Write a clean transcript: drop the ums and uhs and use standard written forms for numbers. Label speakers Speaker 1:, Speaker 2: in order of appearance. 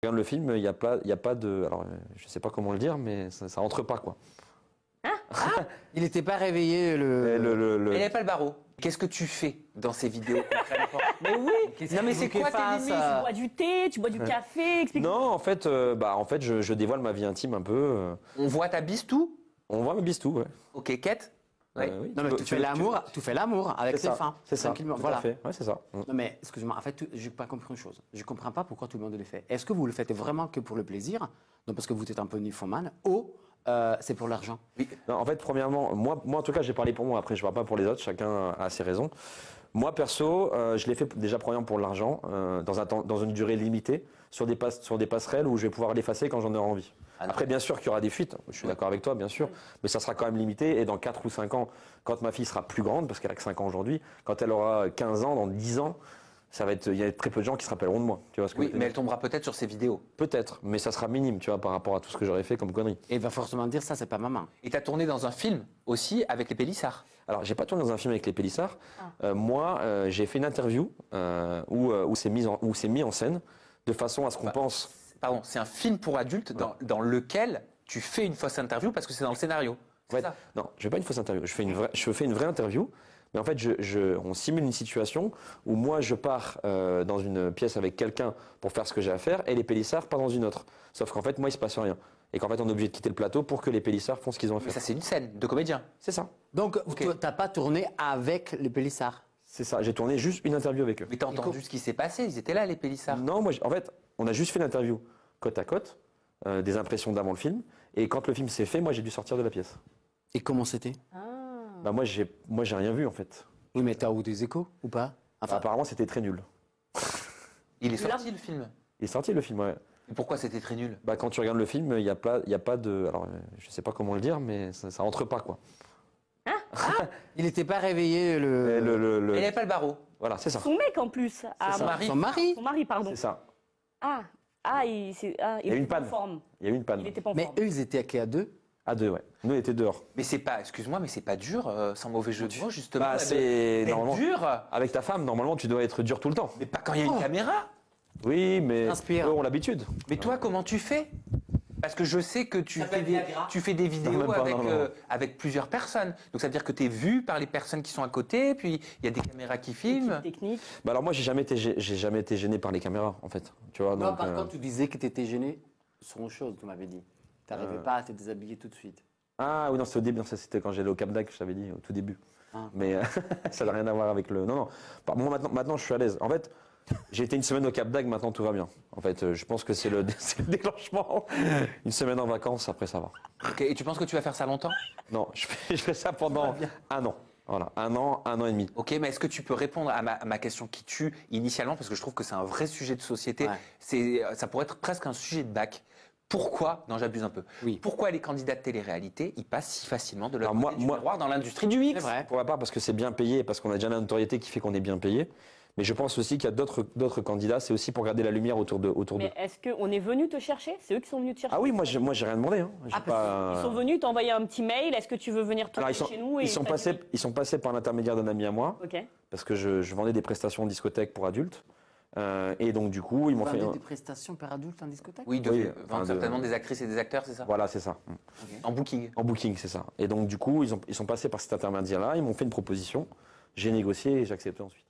Speaker 1: Regarde le film, il y a pas de... Alors, je sais pas comment le dire, mais ça rentre pas, quoi.
Speaker 2: Il n'était pas réveillé
Speaker 3: Il n'avait pas le barreau. Qu'est-ce que tu fais dans ces vidéos concrètement? Mais oui. Non mais c'est quoi tes limites?
Speaker 4: Tu bois du thé, tu bois du café, explique.
Speaker 1: Non, en fait, je dévoile ma vie intime un peu.
Speaker 3: On voit ta bise tout?
Speaker 1: On voit ma bistou, ouais.
Speaker 3: Ok, quête. Ouais.
Speaker 1: Oui.
Speaker 2: Non mais tu fais l'amour avec
Speaker 1: C'est
Speaker 2: tes
Speaker 1: ça,
Speaker 2: fins.
Speaker 1: c'est ça.
Speaker 2: Tranquillement.
Speaker 1: Tout à
Speaker 2: Voilà.
Speaker 1: fait. Ouais, c'est ça.
Speaker 2: Non mais excuse-moi, en fait, j'ai pas compris une chose. Je comprends pas pourquoi tout le monde le fait. Est-ce que vous le faites vraiment que pour le plaisir, donc parce que vous êtes un peu nymphomane, ou c'est pour l'argent?
Speaker 1: Oui. Non, en fait, premièrement, moi en tout cas, j'ai parlé pour moi. Après, je parle pas pour les autres. Chacun a ses raisons. Moi, perso, je l'ai fait déjà premièrement pour l'argent, dans une durée limitée, sur des passerelles où je vais pouvoir l'effacer quand j'en aurai envie. Après, bien sûr qu'il y aura des fuites, je suis d'accord avec toi, bien sûr, mais ça sera quand même limité. Et dans 4 ou 5 ans, quand ma fille sera plus grande, parce qu'elle a que 5 ans aujourd'hui, quand elle aura 15 ans, dans 10 ans, il y a très peu de gens qui se rappelleront de moi. Tu vois ce que je veux
Speaker 3: Oui, mais
Speaker 1: dire.
Speaker 3: elle tombera peut-être sur ces vidéos.
Speaker 1: Peut-être, mais ça sera minime, tu vois, par rapport à tout ce que j'aurais fait comme conneries.
Speaker 2: Et il va forcément dire ça, c'est pas maman.
Speaker 3: Et tu as tourné dans un film aussi avec les Pélissards.
Speaker 1: Alors, j'ai pas tourné dans un film avec les Pélissards. Moi, j'ai fait une interview où c'est mis en scène de façon à ce qu'on pense.
Speaker 3: Pardon, c'est un film pour adultes dans lequel tu fais une fausse interview parce que c'est dans le scénario.
Speaker 1: Ouais, non, je fais pas une fausse interview. Je fais une vraie interview, mais en fait, on simule une situation où moi, je pars dans une pièce avec quelqu'un pour faire ce que j'ai à faire, et les Pélissards pas dans une autre. Sauf qu'en fait, moi, il se passe rien. Et qu'en fait, on est obligé de quitter le plateau pour que les Pélissards font ce qu'ils ont à
Speaker 3: Mais
Speaker 1: faire.
Speaker 3: ça, c'est une scène de comédien.
Speaker 1: C'est ça.
Speaker 2: Donc, tu n'as pas tourné avec les Pélissards?
Speaker 1: C'est ça. J'ai tourné juste une interview avec eux.
Speaker 3: Mais t'as entendu ce qui s'est passé? Ils étaient là, les Pélissards.
Speaker 1: Non, moi, en fait, on a juste fait l'interview côte à côte, des impressions d'avant le film. Et quand le film s'est fait, moi, j'ai dû sortir de la pièce.
Speaker 2: Et comment c'était?
Speaker 1: Bah, moi, j'ai rien vu, en fait.
Speaker 2: Oui, mais t'as eu des échos ou pas? Enfin,
Speaker 1: Apparemment, c'était très nul.
Speaker 3: Il est sorti le film.
Speaker 1: Il est sorti le film, ouais.
Speaker 3: Et pourquoi c'était très nul?
Speaker 1: Bah, quand tu regardes le film, il y a pas de... Alors, je sais pas comment le dire, mais ça rentre pas, quoi.
Speaker 2: il n'était pas réveillé
Speaker 3: Il n'avait pas le barreau.
Speaker 1: Voilà, c'est ça.
Speaker 4: Son mec en plus. Ah,
Speaker 3: Son mari.
Speaker 2: son mari?
Speaker 4: Son mari, pardon.
Speaker 1: C'est ça.
Speaker 4: Il
Speaker 1: y a eu une panne. Il y a eu une panne.
Speaker 4: Il était pas en
Speaker 2: Mais
Speaker 4: forme.
Speaker 2: eux, ils étaient à deux?
Speaker 1: À deux, ouais. Nous, on était dehors.
Speaker 3: Mais c'est pas, excuse-moi, mais c'est pas dur, sans mauvais jeu de mots, justement.
Speaker 1: Bah, c'est normalement
Speaker 3: dur.
Speaker 1: avec ta femme, normalement, tu dois être dur tout le temps.
Speaker 3: Mais pas quand il y a une caméra.
Speaker 1: Oui, mais
Speaker 2: Inspire.
Speaker 1: eux ont l'habitude.
Speaker 3: Mais toi, comment tu fais? Parce que je sais que tu fais des vidéos
Speaker 1: même pas,
Speaker 3: avec,
Speaker 1: non.
Speaker 3: avec plusieurs personnes. Donc ça veut dire que tu es vu par les personnes qui sont à côté, puis il y a des caméras qui filment.
Speaker 4: Technique.
Speaker 1: Bah alors moi, j'ai jamais été gêné par les caméras, en fait. Tu vois,
Speaker 2: Non,
Speaker 1: donc,
Speaker 2: par contre, tu disais que tu étais gêné sur une chose, tu m'avais dit. Tu n'arrivais pas à te déshabiller tout de suite.
Speaker 1: Ah oui, non, c'était au début. Non, ça, c'était quand j'allais au Cap d'Agde, je t'avais dit, au tout début.
Speaker 2: Ah.
Speaker 1: Mais ça n'a rien à voir avec le... Non, non. Moi, maintenant, je suis à l'aise. En fait, j'ai été une semaine au Cap d'Agde, maintenant, tout va bien. En fait, je pense que c'est le déclenchement. Une semaine en vacances, après, ça va.
Speaker 3: Ok, et tu penses que tu vas faire ça longtemps?
Speaker 1: Non, je fais ça pendant un an. Voilà, un an et demi.
Speaker 3: Ok, mais est-ce que tu peux répondre à ma question qui tue initialement, parce que je trouve que c'est un vrai sujet de société.
Speaker 2: Ouais.
Speaker 3: Ça pourrait être presque un sujet de bac. Pourquoi, non j'abuse un peu, pourquoi les candidats de télé-réalité, ils passent si facilement de leur côté du miroir dans l'industrie du X?
Speaker 2: C'est vrai.
Speaker 1: Pour ma part, parce que c'est bien payé, parce qu'on a déjà la notoriété qui fait qu'on est bien payé. Mais je pense aussi qu'il y a d'autres candidats, c'est aussi pour garder la lumière autour d'eux.
Speaker 4: Mais est-ce qu'on est venu te chercher? C'est eux qui sont venus te chercher?
Speaker 1: Ah oui, moi j'ai rien demandé. Hein.
Speaker 4: Ils sont venus t'envoyer un petit mail. Est-ce que tu veux venir tourner
Speaker 1: Alors,
Speaker 4: chez nous?
Speaker 1: ils sont passés par l'intermédiaire d'un ami à moi,
Speaker 4: Ok.
Speaker 1: parce que je vendais des prestations en discothèque pour adultes. Et donc du coup, ils m'ont fait...
Speaker 2: des prestations par adulte en discothèque?
Speaker 3: Oui,
Speaker 1: enfin,
Speaker 3: certainement des actrices et des acteurs, c'est ça?
Speaker 1: Voilà, c'est ça.
Speaker 3: En booking.
Speaker 1: En booking, c'est ça. Et donc du coup, ils sont passés par cet intermédiaire-là, ils m'ont fait une proposition, j'ai négocié et j'ai accepté ensuite.